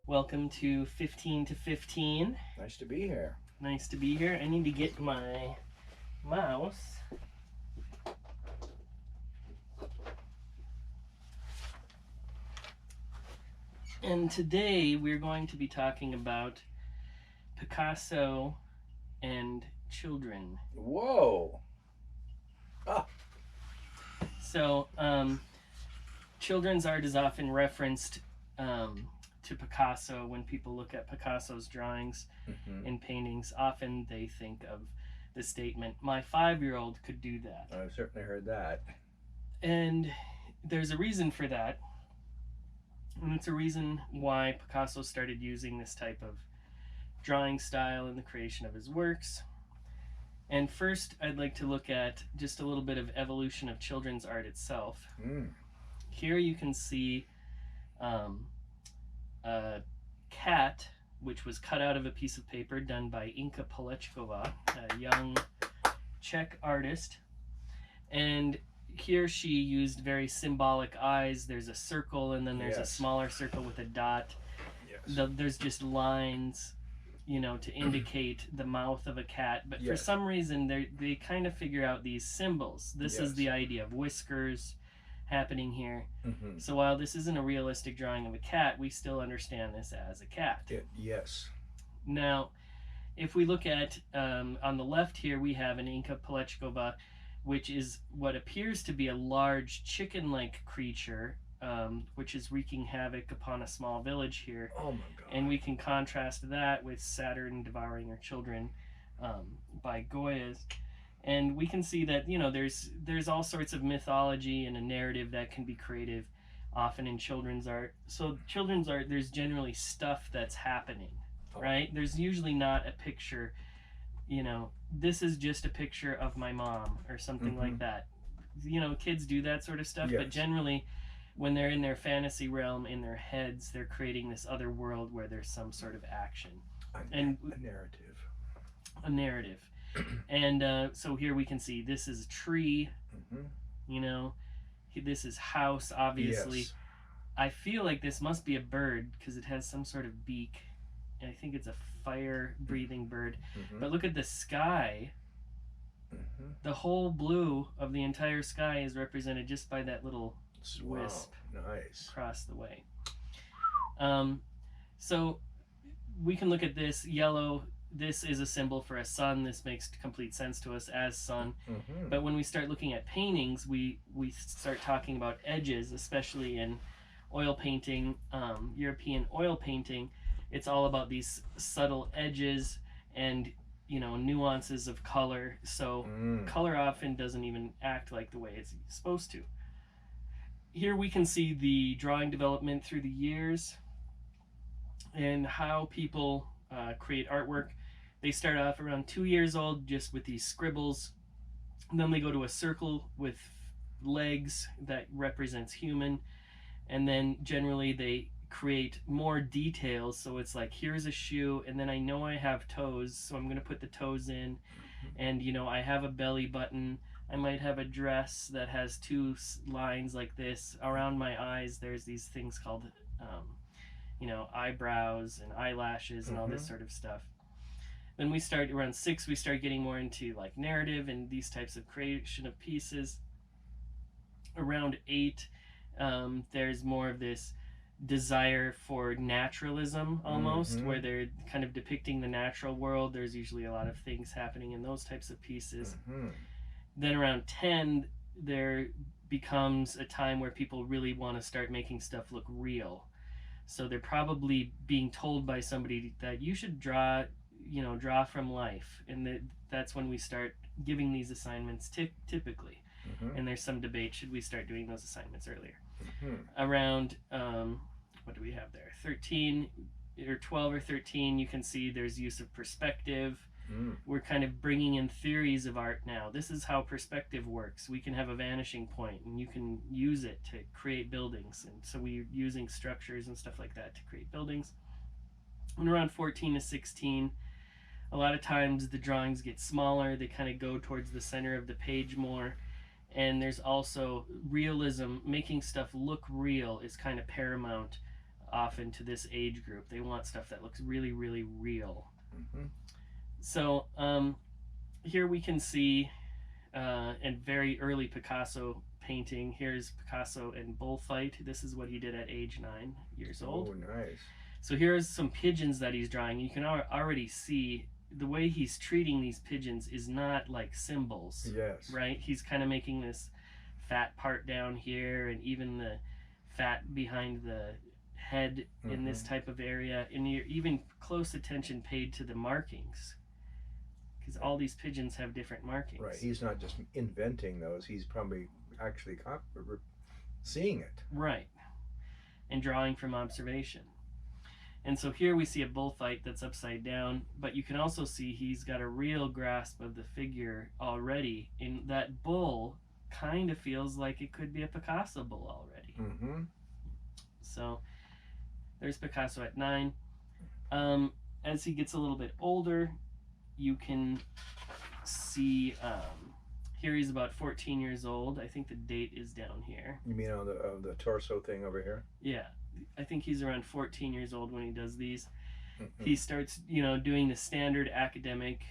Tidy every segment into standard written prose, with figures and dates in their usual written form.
Welcome to 15 to 15. Nice to be here. Nice to be here. I need to get my mouse. And today we're going to be talking about Picasso and children. Whoa. So, children's art is often referenced to Picasso. When people look at Picasso's drawings and paintings, often they think of the statement, "My 5-year-old could do that." I've certainly heard that. And there's a reason for that. And it's a reason why Picasso started using this type of drawing style in the creation of his works. And first, I'd like to look at just a little bit of evolution of children's art itself. Here you can see a cat, which was cut out of a piece of paper done by PIcasso, a young Czech artist. And here she used very symbolic eyes. There's a circle, and then there's a smaller circle with a dot. There's just lines, to indicate the mouth of a cat. But for some reason, they kind of figure out these symbols. This is the idea of whiskers happening here. So while this isn't a realistic drawing of a cat, we still understand this as a cat. Yes. Now, if we look at, on the left here, we have an PIcasso, which is what appears to be a large chicken-like creature, which is wreaking havoc upon a small village here. Oh my God. And we can contrast that with Saturn devouring her children by Goya's. And we can see that, there's all sorts of mythology and a narrative that can be creative, often in children's art. So children's art, there's generally stuff that's happening, right? There's usually not a picture, this is just a picture of my mom or something like that. Kids do that sort of stuff, but generally when they're in their fantasy realm, in their heads, they're creating this other world where there's some sort of action. A narrative. A narrative. And so here we can see this is a tree, this is house, obviously. Yes. I feel like this must be a bird because it has some sort of beak. I think it's a fire-breathing bird. But look at the sky. The whole blue of the entire sky is represented just by that little wisp across the way. So we can look at this yellow. This is a symbol for a sun. This makes complete sense to us as sun. But when we start looking at paintings, we start talking about edges, especially in oil painting, European oil painting. It's all about these subtle edges and nuances of color. So color often doesn't even act like the way it's supposed to. Here we can see the drawing development through the years and how people create artwork. They start off around 2 years old just with these scribbles. And then they go to a circle with legs that represents human. And then generally they create more details. So it's like, here's a shoe, and then I know I have toes, so I'm going to put the toes in. And I have a belly button. I might have a dress that has 2 lines like this. Around my eyes, there's these things called eyebrows and eyelashes and all this sort of stuff. Then we start around 6, we start getting more into like narrative and these types of creation of pieces. Around 8, there's more of this desire for naturalism almost, where they're kind of depicting the natural world. There's usually a lot of things happening in those types of pieces. Then around 10, there becomes a time where people really want to start making stuff look real. So they're probably being told by somebody that you should draw from life. And that's when we start giving these assignments typically. And there's some debate, should we start doing those assignments earlier? Around, what do we have there? 13 or 12 or 13, you can see there's use of perspective. We're kind of bringing in theories of art now. This is how perspective works. We can have a vanishing point and you can use it to create buildings. And so we're using structures and stuff like that to create buildings. And around 14 to 16, a lot of times the drawings get smaller. They kind of go towards the center of the page more. And there's also realism. Making stuff look real is kind of paramount often to this age group. They want stuff that looks really, really real. So here we can see a very early Picasso painting. Here's Picasso in bullfight. This is what he did at age 9 years old. Oh, nice. So here's some pigeons that he's drawing. You can already see the way he's treating these pigeons is not like symbols. Yes. Right? He's kind of making this fat part down here, and even the fat behind the head in this type of area. And you're even close attention paid to the markings, because all these pigeons have different markings. Right. He's not just inventing those. He's probably actually seeing it. Right. And drawing from observation. And so here we see a bullfight that's upside down, but you can also see he's got a real grasp of the figure already. And that bull kind of feels like it could be a Picasso bull already. So there's Picasso at 9. As he gets a little bit older, you can see here he's about 14 years old. I think the date is down here. You mean on the torso thing over here? Yeah, I think he's around 14 years old when he does these. He starts, doing the standard academic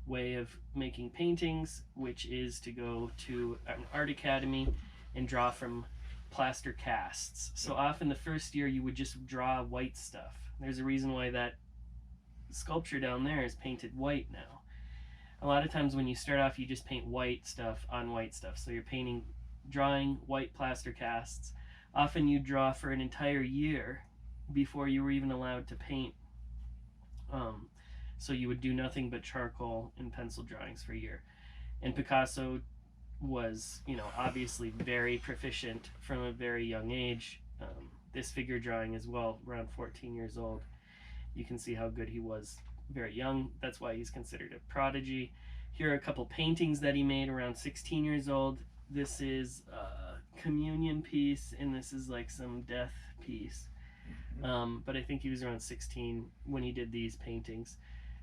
way of making paintings, which is to go to an art academy and draw from plaster casts. So often the first year you would just draw white stuff. There's a reason why that sculpture down there is painted white now. A lot of times when you start off, you just paint white stuff on white stuff. So you're drawing white plaster casts. Often you draw for an entire year before you were even allowed to paint. So you would do nothing but charcoal and pencil drawings for a year. And Picasso was, obviously very proficient from a very young age. This figure drawing as well, around 14 years old. You can see how good he was very young. That's why he's considered a prodigy. Here are a couple paintings that he made around 16 years old. This is a communion piece, and this is like some death piece. But I think he was around 16 when he did these paintings.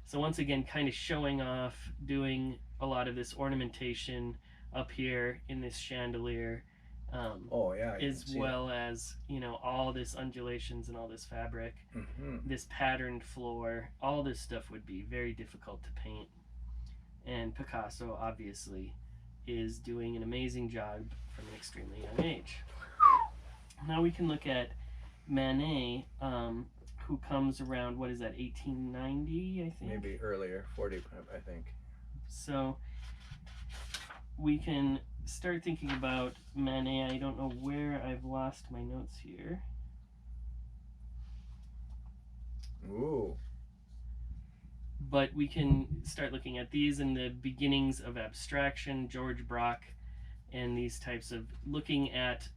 So once again, kind of showing off, doing a lot of this ornamentation up here in this chandelier. As well as, all this undulations and all this fabric, this patterned floor, all this stuff would be very difficult to paint. And Picasso obviously is doing an amazing job from an extremely young age. Now we can look at Manet, who comes around, 1890, I think? Maybe earlier, 40, I think. So we can start thinking about Manet. I don't know where I've lost my notes here. Ooh. But we can start looking at these in the beginnings of abstraction, George Braque, and these types of looking at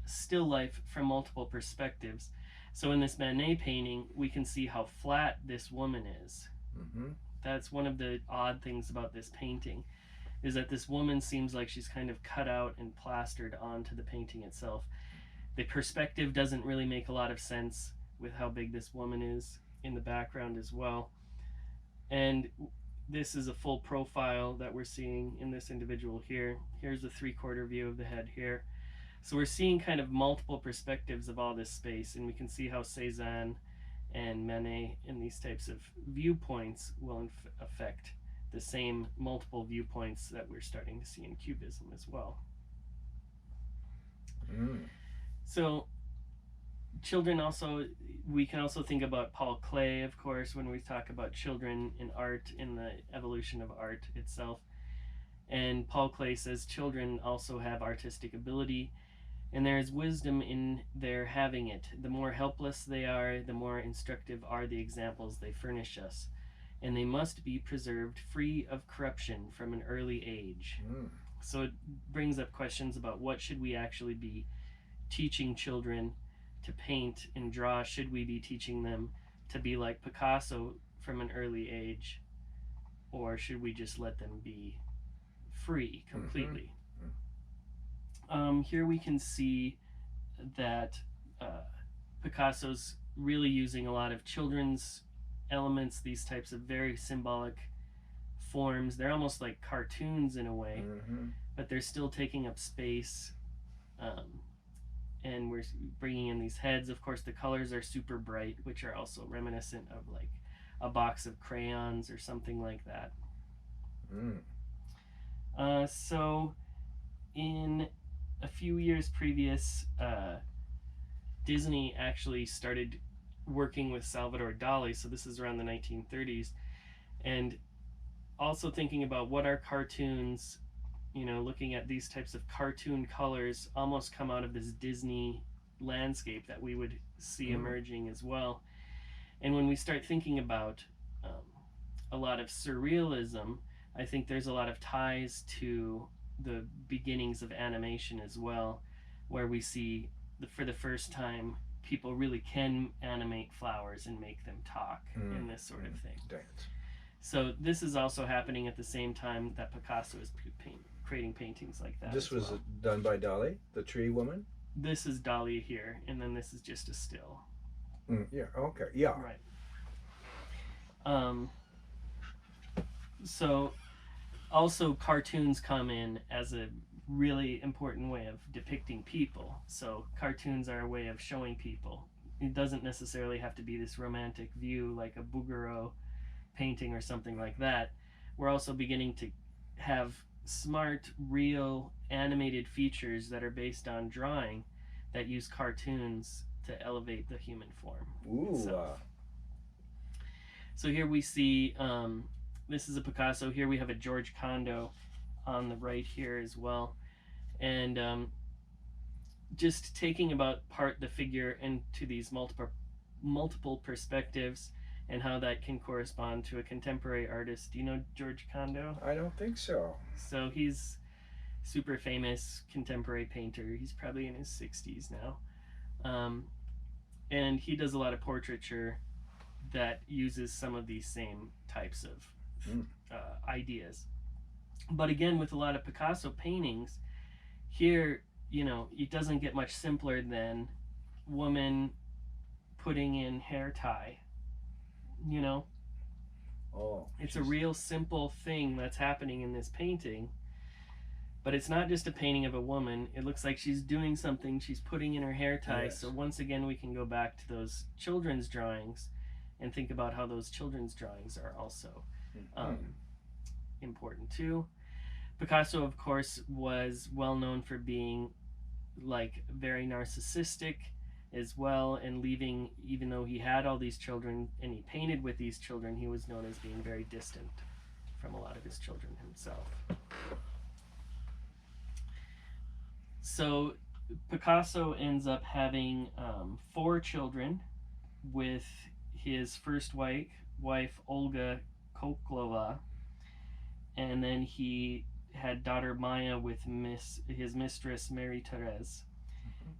still life from multiple perspectives. So in this Manet painting, we can see how flat this woman is. That's one of the odd things about this painting, is that this woman seems like she's kind of cut out and plastered onto the painting itself. The perspective doesn't really make a lot of sense with how big this woman is in the background as well. And this is a full profile that we're seeing in this individual here. Here's a 3/4 view of the head here. So we're seeing kind of multiple perspectives of all this space, and we can see how Cézanne and Manet in these types of viewpoints will affect the same multiple viewpoints that we're starting to see in Cubism as well. So children also, we can also think about Paul Klee, of course, when we talk about children in art, in the evolution of art itself. And Paul Klee says children also have artistic ability, and there is wisdom in their having it. The more helpless they are, the more instructive are the examples they furnish us, and they must be preserved free of corruption from an early age. So it brings up questions about what should we actually be teaching children to paint and draw. Should we be teaching them to be like Picasso from an early age, or should we just let them be free completely? Here we can see that Picasso's really using a lot of children's elements, these types of very symbolic forms. They're almost like cartoons in a way, but they're still taking up space. And we're bringing in these heads. Of course, the colors are super bright, which are also reminiscent of like a box of crayons or something like that. So in a few years previous, Disney actually started working with Salvador Dali, so this is around the 1930s, and also thinking about what are cartoons, looking at these types of cartoon colors almost come out of this Disney landscape that we would see emerging as well. And when we start thinking about a lot of surrealism, I think there's a lot of ties to the beginnings of animation as well, where we see for the first time people really can animate flowers and make them talk and this sort of thing. Dance. So this is also happening at the same time that Picasso is creating paintings like that. This was done by Dali, the tree woman? This is Dali here, and then this is just a still. Yeah, okay, yeah. Right. So also cartoons come in as a really important way of depicting people. So cartoons are a way of showing people. It doesn't necessarily have to be this romantic view like a Bouguereau painting or something like that. We're also beginning to have smart, real animated features that are based on drawing that use cartoons to elevate the human form. So here we see this is a Picasso. Here we have a George Condo on the right here as well, and just taking apart the figure into these multiple perspectives and how that can correspond to a contemporary artist. Do you know George Condo? I don't think so. So he's super famous contemporary painter. He's probably in his 60s now, and he does a lot of portraiture that uses some of these same types of ideas. But again, with a lot of Picasso paintings, here, it doesn't get much simpler than woman putting in hair tie. It's a real simple thing that's happening in this painting, but it's not just a painting of a woman. It looks like she's doing something. She's putting in her hair tie. Yes. So once again, we can go back to those children's drawings and think about how those children's drawings are also important too. Picasso, of course, was well known for being like very narcissistic as well, and leaving, even though he had all these children and he painted with these children, he was known as being very distant from a lot of his children himself. So Picasso ends up having 4 children with his first wife Olga Koklova, and then he had daughter Maya with his mistress Mary Therese,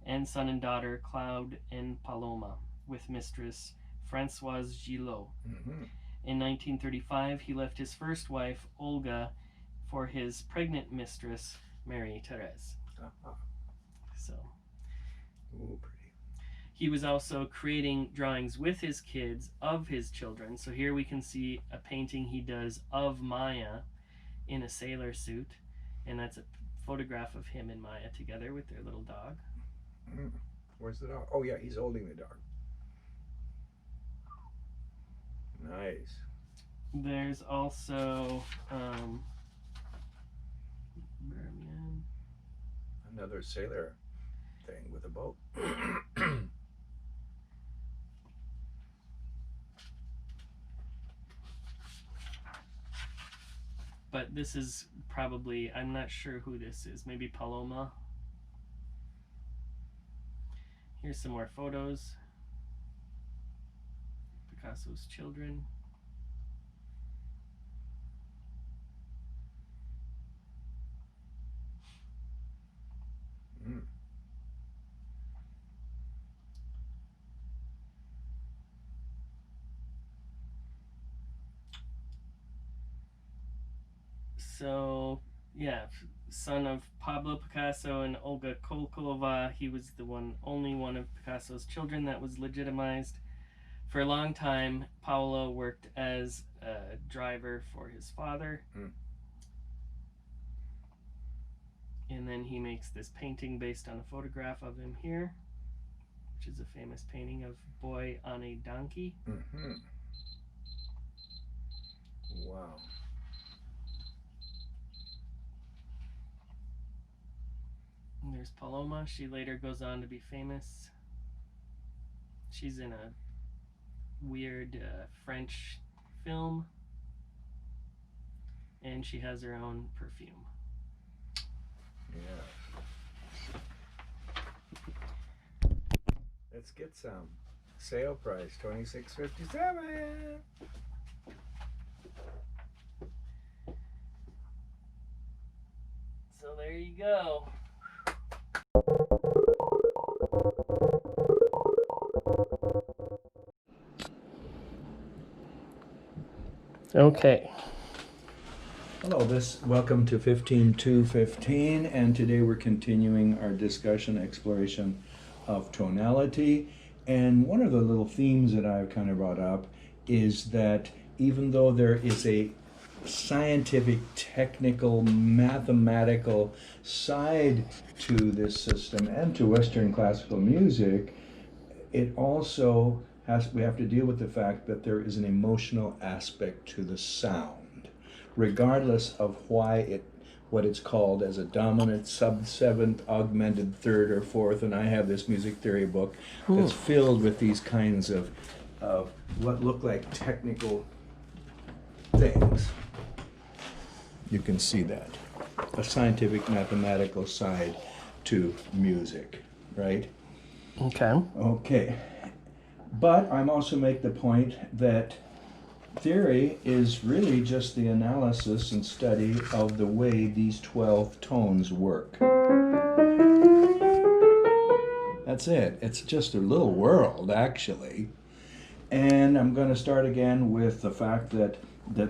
and son and daughter Claude and Paloma with mistress Françoise Gillot. In 1935, he left his first wife Olga for his pregnant mistress Mary Therese. So pretty. he was also creating drawings with his kids of his children. So here we can see a painting he does of Maya in a sailor suit, and that's a photograph of him and Maya together with their little dog. Where's the dog? Oh yeah, he's holding the dog. Nice. There's also another sailor thing with a boat. But this is probably, I'm not sure who this is, maybe Paloma. Here's some more photos. Picasso's children. So, yeah, son of Pablo Picasso and Olga Koklova. He was the only one of Picasso's children that was legitimized. For a long time, Paolo worked as a driver for his father. And then he makes this painting based on a photograph of him here, which is a famous painting of Boy on a Donkey. Mm-hmm. Wow. And there's Paloma. She later goes on to be famous. She's in a weird French film. And she has her own perfume. Yeah. Let's get some. Sale price $26.57. So there you go. Okay. Hello, welcome to 15.2.15, and today we're continuing our discussion, exploration of tonality. And one of the little themes that I've kind of brought up is that even though there is a scientific, technical, mathematical side to this system and to Western classical music, it also we have to deal with the fact that there is an emotional aspect to the sound, regardless of what it's called as a dominant, sub-seventh, augmented third or fourth. And I have this music theory book that's filled with these kinds of what look like technical things. You can see that. A scientific, mathematical side to music, right? Okay. Okay. But I'm also make the point that theory is really just the analysis and study of the way these 12 tones work. That's it. It's just a little world, actually. And I'm going to start again with the fact that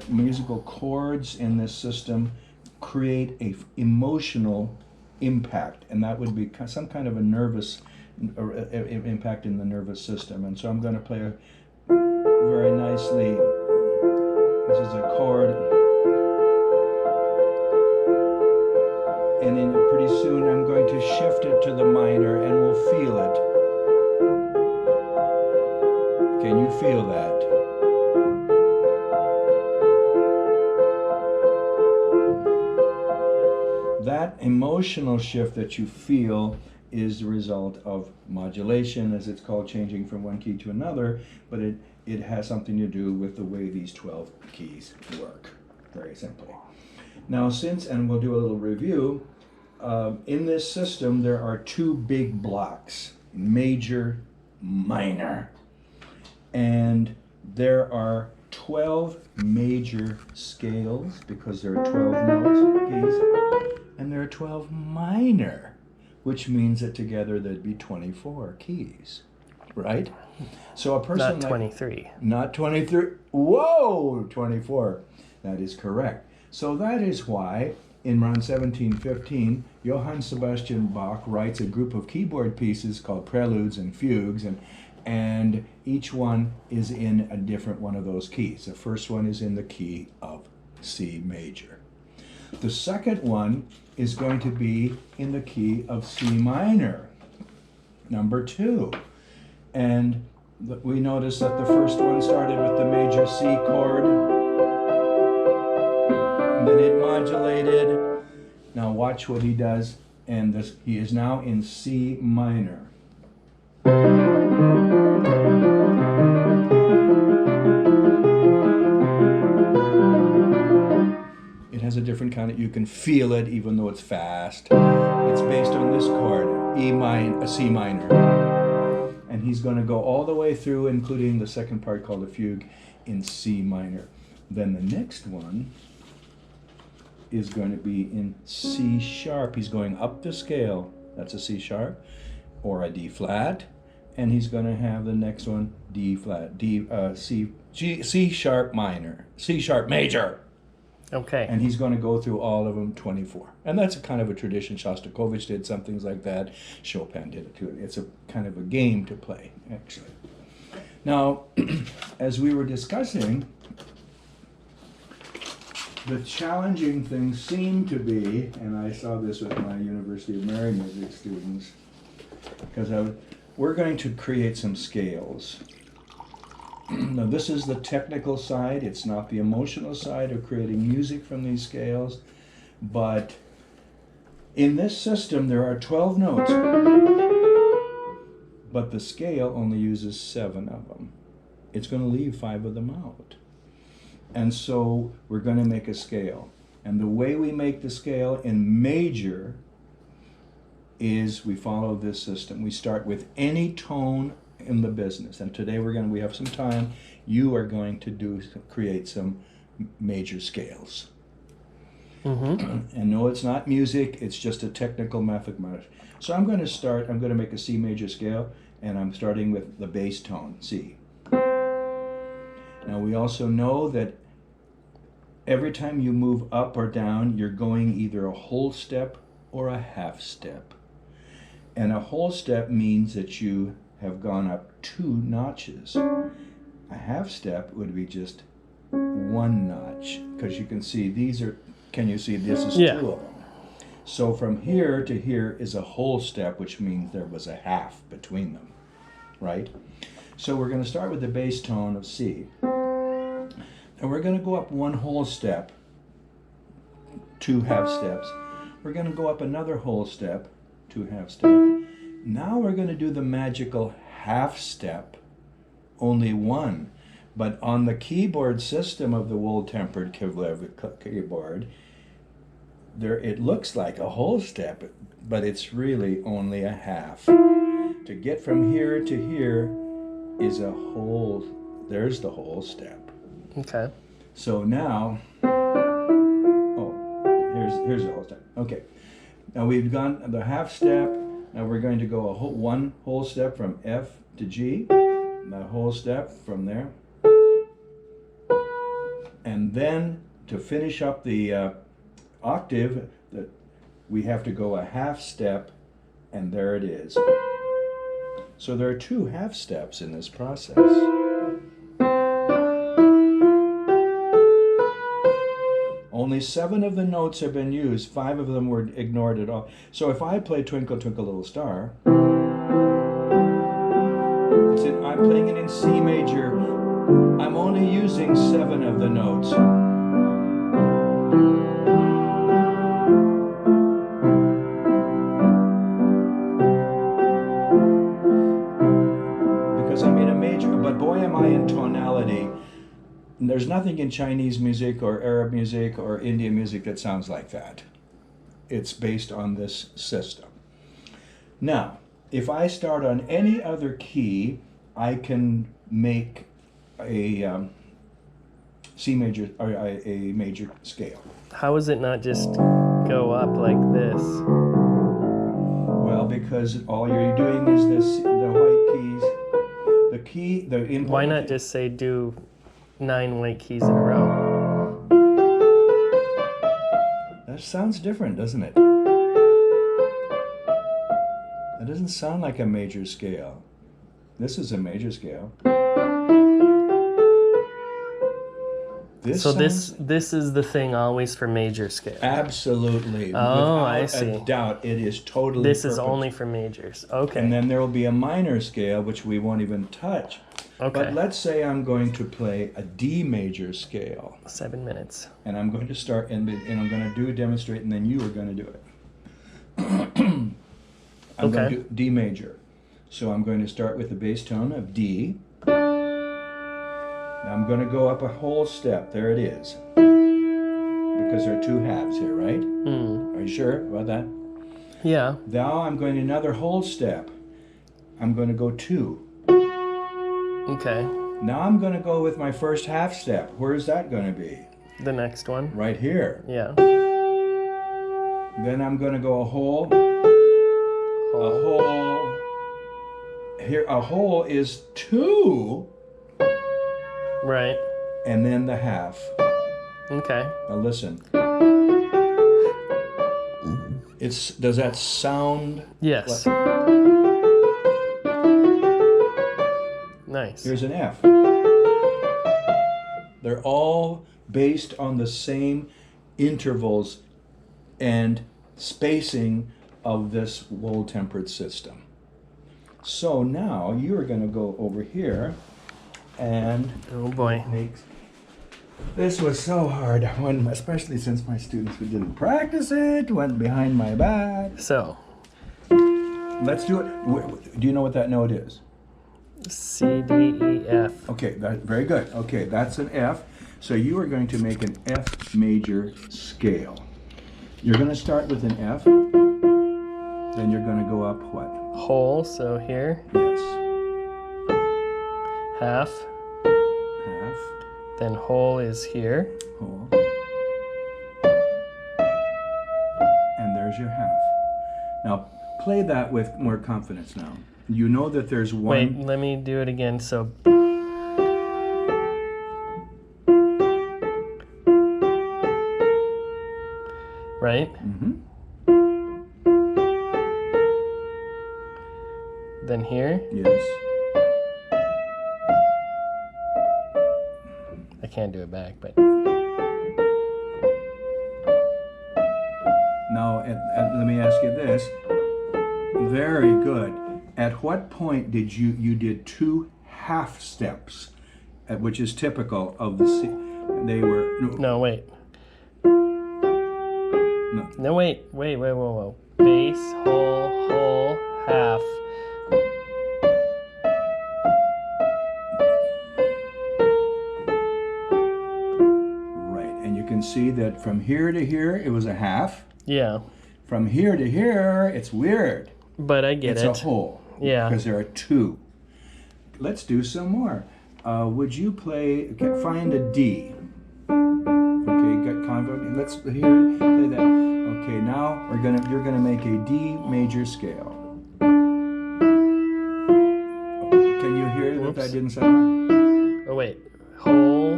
musical chords in this system create a emotional impact, and that would be some kind of a nervous impact in the nervous system. And so I'm going to play very nicely. This is a chord, and then pretty soon I'm going to shift it to the minor, and we'll feel it. Can you feel that? That emotional shift that you feel is the result of modulation, as it's called, changing from one key to another, but it has something to do with the way these 12 keys work, very simply. Now, and we'll do a little review, in this system there are two big blocks, major, minor, and there are 12 major scales because there are 12 notes, keys, and there are 12 minor, which means that together there'd be 24 keys, right? So a person not 23. Not 23. Whoa, 24. That is correct. So that is why in around 1715, Johann Sebastian Bach writes a group of keyboard pieces called preludes and fugues, and each one is in a different one of those keys. The first one is in the key of C major. The second one is going to be in the key of C minor, number 2. And we notice that the first one started with the major C chord, and then it modulated. Now watch what he does, and he is now in C minor. It has a different kind of, you can feel it even though it's fast. It's based on this chord, C minor. And he's going to go all the way through, including the second part called a fugue in C minor. Then the next one is going to be in C sharp. He's going up the scale. That's a C sharp or a D flat. And he's going to have the next one D flat, C sharp minor, C sharp major. Okay. And he's going to go through all of them, 24. And that's a kind of a tradition. Shostakovich did some things like that. Chopin did it too. It's a kind of a game to play, actually. Now, as we were discussing, the challenging thing seemed to be, and I saw this with my University of Mary music students, because we're going to create some scales. Now, this is the technical side. It's not the emotional side of creating music from these scales, but in this system there are 12 notes, but the scale only uses 7 of them. It's going to leave 5 of them out. And so we're going to make a scale. And the way we make the scale in major is we follow this system. We start with any tone in the business. And today we have some time. You are going to create some major scales. Mm-hmm. And no, it's not music. It's just a technical mathematics. So I'm going to make a C major scale, and I'm starting with the bass tone, C. Now we also know that every time you move up or down, you're going either a whole step or a half step. And a whole step means that you have gone up 2 notches. A half step would be just 1 notch, because you can see this is 2 of them. So from here to here is a whole step, which means there was a half between them, right? So we're going to start with the bass tone of C. And we're going to go up 1 whole step, 2 half steps. We're going to go up another whole step, 2 half steps. Now we're going to do the magical half step, only 1. But on the keyboard system of the wool-tempered keyboard, it looks like a whole step, but it's really only a half. To get from here to here is there's the whole step. Okay. So now, here's the whole step. Okay. Now we've gone the half step. Now we're going to go one whole step from F to G, and a whole step from there. And then to finish up the octave, we have to go a half step, and there it is. So there are 2 half steps in this process. Only 7 of the notes have been used. 5 of them were ignored at all. So if I play Twinkle Twinkle Little Star, I'm playing it in C major. I'm only using 7 of the notes. Because I'm in a major, but boy am I in tonality. There's nothing in Chinese music or Arab music or Indian music that sounds like that. It's based on this system. Now, if I start on any other key, I can make a C major or a major scale. How is it not just go up like this? Well, because all you're doing is the white keys. The input. Why not just say do 9 white keys in a row? That sounds different, doesn't it? That doesn't sound like a major scale. This is a major scale. This is the thing always for major scale. Absolutely. Oh, I see. Without a doubt, it is totally This perfect. is only for majors. Okay. And then there will be a minor scale, which we won't even touch. Okay. But let's say I'm going to play a D major scale. 7 minutes. And I'm going to start, and I'm going to demonstrate, and then you are going to do it. I'm going to do D major. So I'm going to start with the bass tone of D. Now I'm going to go up a whole step. There it is. Because there are 2 halves here, right? Are you sure about that? Yeah. Now I'm going another whole step. I'm going to go 2. Okay. Now I'm going to go with my first half step. Where is that going to be? The next one. Right here. Yeah. Then I'm going to go a whole. Here, a whole is 2. Right. And then the half. Okay. Now listen. Does that sound? Yes. Nice. Here's an F. They're all based on the same intervals and spacing of this wool-tempered system. So now you are going to go over here and Oh boy. this was so hard, especially since my students who didn't practice it went behind my back. So. Let's do it. Do you know what that note is? C, D, E, F. Okay, very good. Okay, that's an F. So you are going to make an F major scale. You're going to start with an F, then you're going to go up what? Whole, so here. Yes. Half. Half. Then whole is here. Whole. And there's your half. Now play that with more confidence now. You know that there's one. Wait, let me do it again. So. Right? Mm-hmm. Then here. Yes. I can't do it back, but. Now, let me ask you this. Very good. At what point did you did two half steps, which is typical of the C? They were No, wait. No. No, wait. Whoa. Base, whole, half. Right, and you can see that from here to here it was a half. Yeah. From here to here, it's weird. But I get it's it. It's a whole. Yeah. Because there are two. Let's do some more. Would you find a D? Okay, get confident. Let's play that. Okay, now you're gonna make a D major scale. Can you hear that didn't sound right? Oh wait. Whole.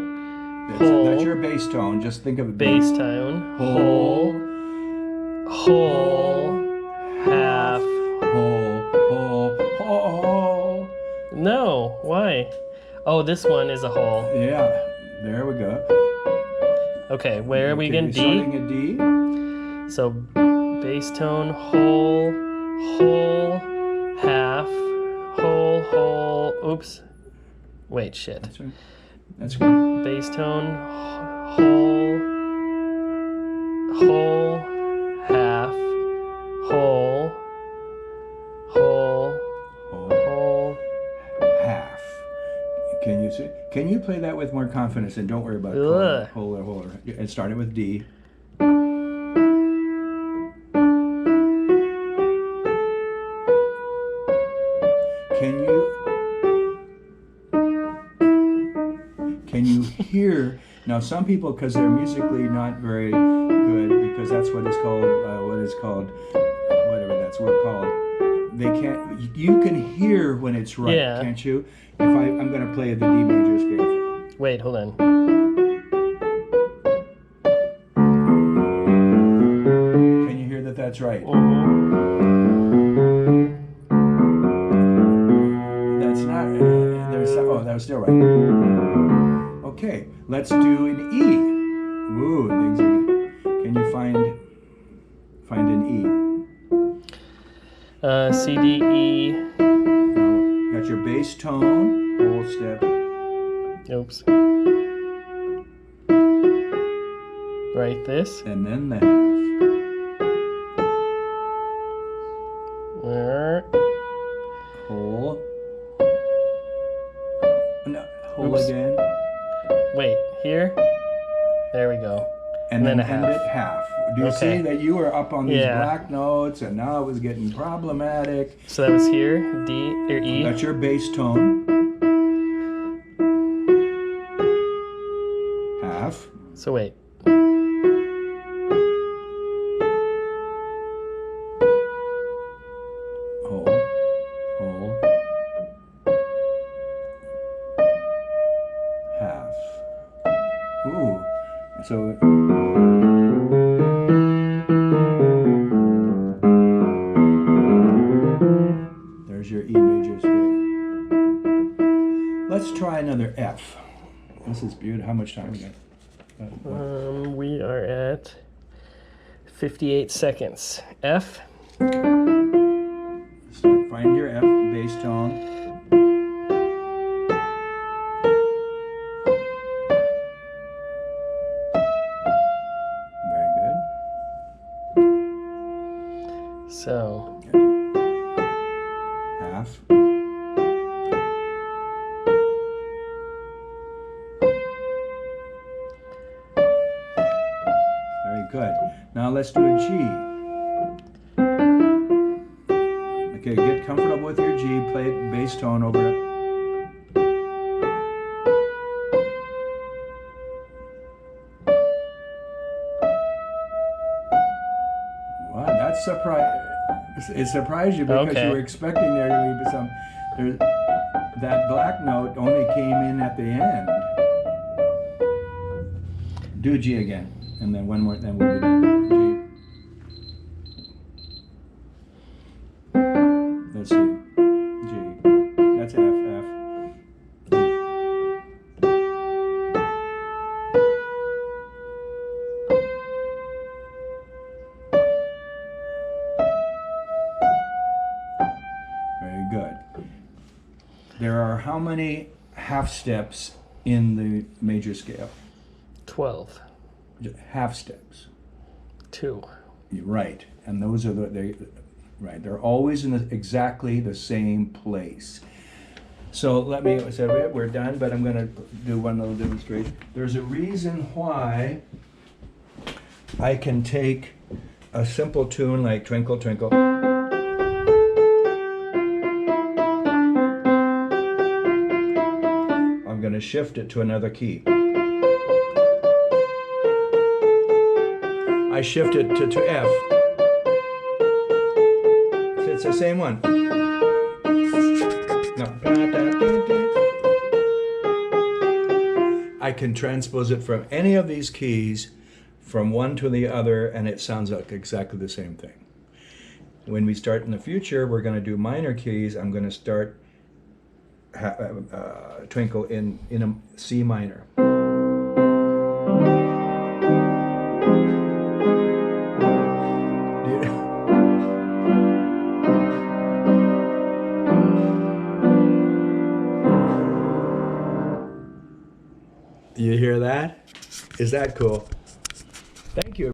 That's your bass tone. Just think of it. Bass tone. Whole. Half. Whole. No, why? Oh, this one is a whole. Yeah, there we go. Okay, where are we again? D? Starting a D. So, bass tone, whole, half, whole, oops. Wait, shit. That's right. That's good. Bass tone, whole, half, whole, half. Can you play that with more confidence and don't worry about whole. And starting with D. Can you hear? Now some people, because they're musically not very good, because that's what is called whatever that's word called. They can't. You can hear when it's right, yeah. Can't you? I'm going to play the D major scale. Wait, hold on. Can you hear that? That's right. That's not. That was still right. Okay, let's do an E. Ooh, things are good. Can you find an E? C, D, E. Now, got your bass tone, whole step. Oops. Right, this. And then the half. Whole. No, whole Oops. again. Wait, here? There we go. And then half. End it half. Do you see that you were up on these black notes and now it was getting problematic? So that was here, D or E. That's your bass tone. Half. So wait. Whole. Half. Ooh. So there's your E major scale. Let's try another F. This is beautiful. How much time we got? We are at 58 seconds. F. Find your F bass tone. Very good. So. Half. Very good. Now let's do a G. Okay, get comfortable with your G. Play it bass tone over it. Wow, that's surprising. It surprised you because you were expecting there to be some. That black note only came in at the end. Do G again, and then one more. Then we'll do G. Let's see. G. That's F. F. G. Very good. There are how many half steps in the major scale? 12. Half steps. 2. You're right, and those are right. They're always in exactly the same place. So let me say we're done, but I'm going to do one little demonstration. There's a reason why I can take a simple tune like Twinkle Twinkle. I'm going to shift it to another key. I shift it to F. It's the same one. No. I can transpose it from any of these keys from one to the other, and it sounds like exactly the same thing. When we start in the future, we're going to do minor keys. I'm going to start Twinkle in a C minor. You hear that? Is that cool? Thank you.